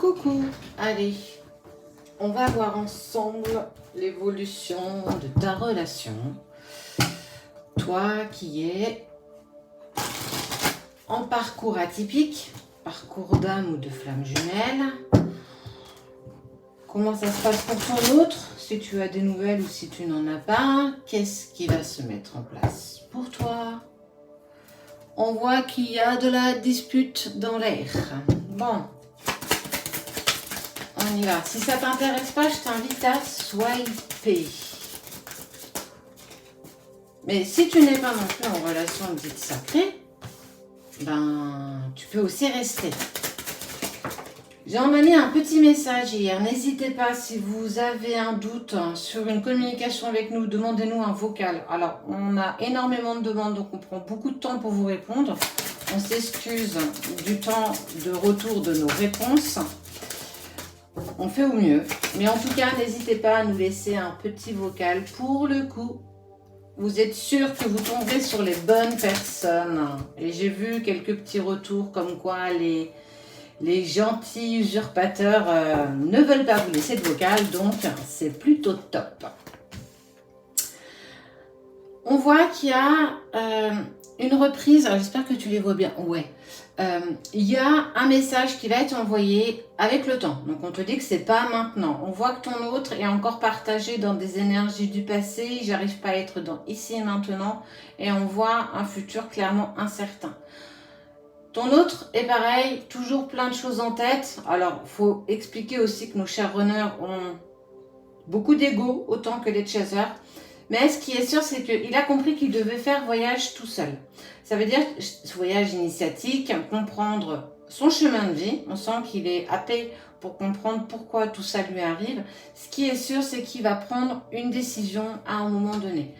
Coucou, allez, on va voir ensemble l'évolution de ta relation. Toi qui es en parcours atypique, parcours d'âme ou de flamme jumelle. Comment ça se passe pour ton autre? Si tu as des nouvelles ou si tu n'en as pas, qu'est-ce qui va se mettre en place pour toi? On voit qu'il y a de la dispute dans l'air. Bon. On y va. Si ça ne t'intéresse pas, je t'invite à swiper. Mais si tu n'es pas non plus en relation dite sacrée, ben, tu peux aussi rester. J'ai envoyé un petit message hier. N'hésitez pas, si vous avez un doute sur une communication avec nous, demandez-nous un vocal. Alors, on a énormément de demandes, donc on prend beaucoup de temps pour vous répondre. On s'excuse du temps de retour de nos réponses. On fait au mieux. Mais en tout cas, n'hésitez pas à nous laisser un petit vocal. Pour le coup, vous êtes sûr que vous tomberez sur les bonnes personnes. Et j'ai vu quelques petits retours comme quoi les gentils usurpateurs ne veulent pas vous laisser de vocal. Donc, c'est plutôt top. On voit qu'il y a une reprise. J'espère que tu les vois bien. Ouais. Il y a un message qui va être envoyé avec le temps. Donc, on te dit que c'est pas maintenant. On voit que ton autre est encore partagé dans des énergies du passé. J'arrive pas à être dans ici et maintenant. Et on voit un futur clairement incertain. Ton autre est pareil, toujours plein de choses en tête. Alors, il faut expliquer aussi que nos chers runners ont beaucoup d'ego, autant que les chasers. Mais ce qui est sûr, c'est qu'il a compris qu'il devait faire voyage tout seul. Ça veut dire voyage initiatique, comprendre son chemin de vie. On sent qu'il est happé pour comprendre pourquoi tout ça lui arrive. Ce qui est sûr, c'est qu'il va prendre une décision à un moment donné.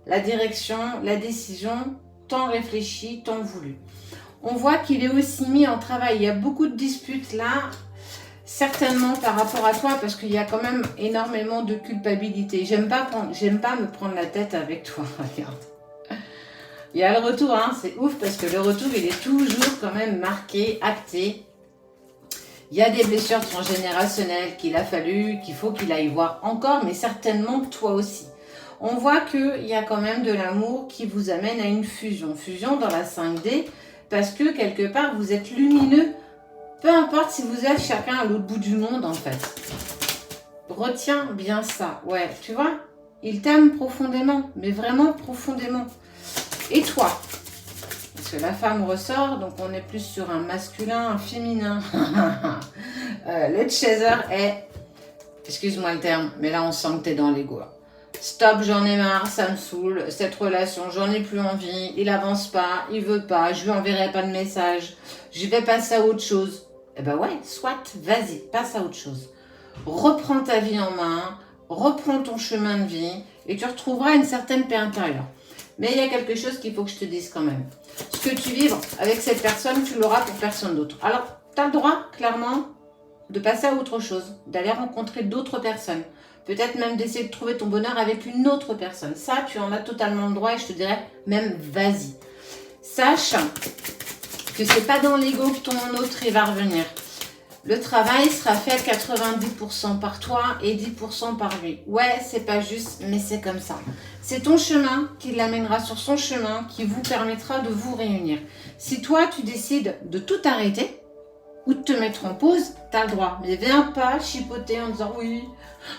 La direction, la décision, tant réfléchie, tant voulue. On voit qu'il est aussi mis en travail. Il y a beaucoup de disputes là. Certainement par rapport à toi, parce qu'il y a quand même énormément de culpabilité. J'aime pas me prendre la tête avec toi, regarde. Il y a le retour, hein, c'est ouf, parce que le retour, il est toujours quand même marqué, acté. Il y a des blessures transgénérationnelles qu'il a fallu, qu'il faut qu'il aille voir encore, mais certainement toi aussi. On voit qu'il y a quand même de l'amour qui vous amène à une fusion. Fusion dans la 5D, parce que quelque part, vous êtes lumineux. Peu importe si vous êtes chacun à l'autre bout du monde, en fait. Retiens bien ça. Ouais, tu vois, il t'aime profondément, mais vraiment profondément. Et toi? Parce que la femme ressort, donc on est plus sur un masculin, un féminin. Le chaser est... Excuse-moi le terme, mais là on sent que t'es dans l'ego. Stop, j'en ai marre, ça me saoule, cette relation, j'en ai plus envie, il avance pas, il veut pas, je lui enverrai pas de message, je vais passer à autre chose. Eh ben ouais, soit, vas-y, passe à autre chose. Reprends ta vie en main, reprends ton chemin de vie et tu retrouveras une certaine paix intérieure. Mais il y a quelque chose qu'il faut que je te dise quand même. Ce que tu vibres avec cette personne, tu l'auras pour personne d'autre. Alors, tu as le droit, clairement, de passer à autre chose, d'aller rencontrer d'autres personnes. Peut-être même d'essayer de trouver ton bonheur avec une autre personne. Ça, tu en as totalement le droit et je te dirais même vas-y. Sache que c'est pas dans l'ego que ton autre il va revenir. Le travail sera fait 90% par toi et 10% par lui. Ouais, c'est pas juste, mais c'est comme ça. C'est ton chemin qui l'amènera sur son chemin, qui vous permettra de vous réunir. Si toi, tu décides de tout arrêter ou de te mettre en pause, tu as le droit. Mais viens pas chipoter en disant « Oui,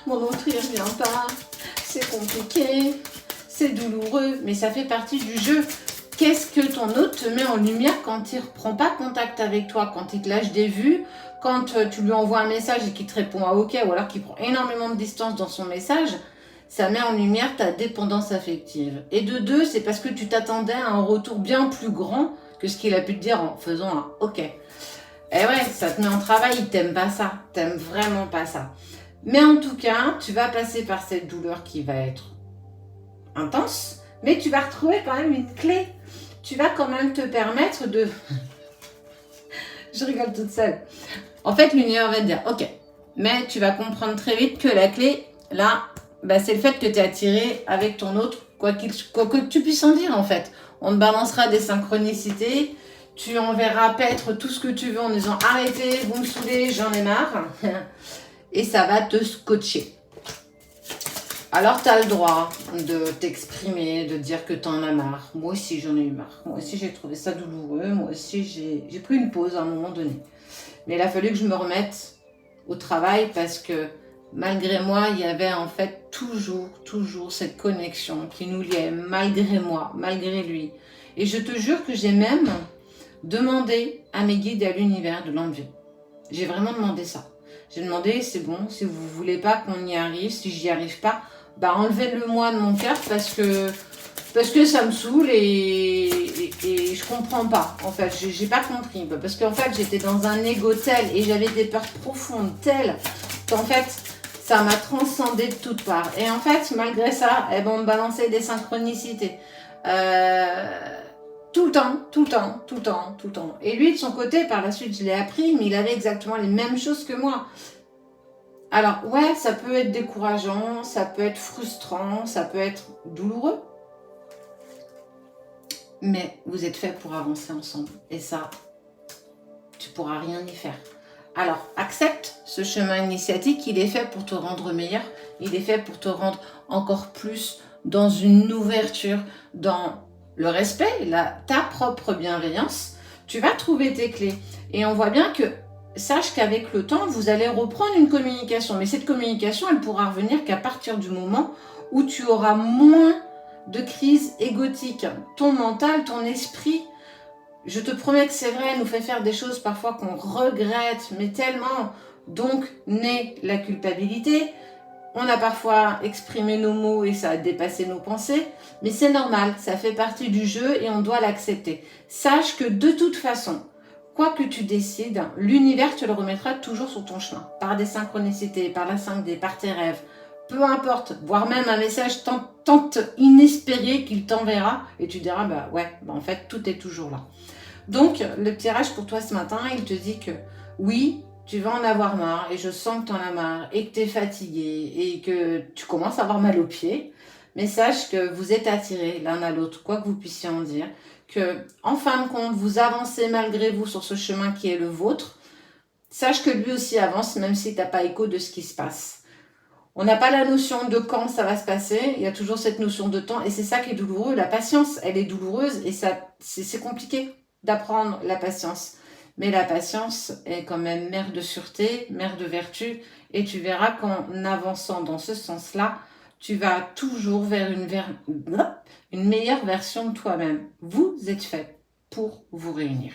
mon autre, il revient pas, c'est compliqué, c'est douloureux. » Mais ça fait partie du jeu. Qu'est-ce que ton autre te met en lumière quand il ne reprend pas contact avec toi, quand il te lâche des vues, quand tu lui envoies un message et qu'il te répond à OK, ou alors qu'il prend énormément de distance dans son message, ça met en lumière ta dépendance affective. Et de deux, c'est parce que tu t'attendais à un retour bien plus grand que ce qu'il a pu te dire en faisant un OK. Et ouais, ça te met en travail, il t'aime pas ça, t'aimes vraiment pas ça. Mais en tout cas, tu vas passer par cette douleur qui va être intense, mais tu vas retrouver quand même une clé. Tu vas quand même te permettre de... Je rigole toute seule. En fait, l'univers va te dire, ok, mais tu vas comprendre très vite que la clé, là, bah, c'est le fait que tu es attiré avec ton autre, quoi que tu puisses en dire en fait. On te balancera des synchronicités, Tu enverras paître tout ce que tu veux en disant « Arrêtez, vous me saoulez, j'en ai marre ». Et ça va te scotcher. Alors, tu as le droit de t'exprimer, de dire que tu en as marre. Moi aussi, j'en ai eu marre. Moi aussi, j'ai trouvé ça douloureux. Moi aussi, j'ai pris une pause à un moment donné. Mais il a fallu que je me remette au travail parce que malgré moi, il y avait en fait toujours cette connexion qui nous liait, malgré moi, malgré lui. Et je te jure que j'ai même demandé à mes guides et à l'univers de l'enlever. J'ai vraiment demandé ça. J'ai demandé, c'est bon, si vous voulez pas qu'on y arrive, si j'y arrive pas, bah enlevez-le-moi de mon cœur parce que ça me saoule et je comprends pas. En fait, j'ai pas compris. Parce qu'en fait, j'étais dans un ego tel et j'avais des peurs profondes telles qu'en fait, ça m'a transcendé de toutes parts. Et en fait, malgré ça, eh ben, on me balançait des synchronicités. Tout le temps. Et lui, de son côté, par la suite, je l'ai appris, mais il avait exactement les mêmes choses que moi. Alors, ouais, ça peut être décourageant, ça peut être frustrant, ça peut être douloureux. Mais vous êtes faits pour avancer ensemble. Et ça, tu ne pourras rien y faire. Alors, accepte ce chemin initiatique, il est fait pour te rendre meilleur, il est fait pour te rendre encore plus dans une ouverture, dans le respect, ta propre bienveillance. Tu vas trouver tes clés. Et on voit bien que, sache qu'avec le temps, vous allez reprendre une communication. Mais cette communication, elle pourra revenir qu'à partir du moment où tu auras moins de crise égotique. Ton mental, ton esprit, je te promets que c'est vrai, nous fait faire des choses parfois qu'on regrette, mais tellement. Donc naît la culpabilité. On a parfois exprimé nos mots et ça a dépassé nos pensées, mais c'est normal, ça fait partie du jeu et on doit l'accepter. Sache que de toute façon, quoi que tu décides, l'univers te le remettra toujours sur ton chemin, par des synchronicités, par la 5D, par tes rêves, peu importe, voire même un message tant inespéré qu'il t'enverra et tu diras, bah ouais, bah en fait, tout est toujours là. Donc, le tirage pour toi ce matin, il te dit que oui, tu vas en avoir marre et je sens que tu en as marre et que tu es fatigué et que tu commences à avoir mal aux pieds. Mais sache que vous êtes attirés l'un à l'autre, quoi que vous puissiez en dire, que en fin de compte, vous avancez malgré vous sur ce chemin qui est le vôtre. Sache que lui aussi avance, même si tu n'as pas écho de ce qui se passe. On n'a pas la notion de quand ça va se passer, il y a toujours cette notion de temps et c'est ça qui est douloureux. La patience, elle est douloureuse et c'est compliqué d'apprendre la patience. Mais la patience est quand même mère de sûreté, mère de vertu et tu verras qu'en avançant dans ce sens-là, tu vas toujours vers une meilleure version de toi-même. Vous êtes fait pour vous réunir.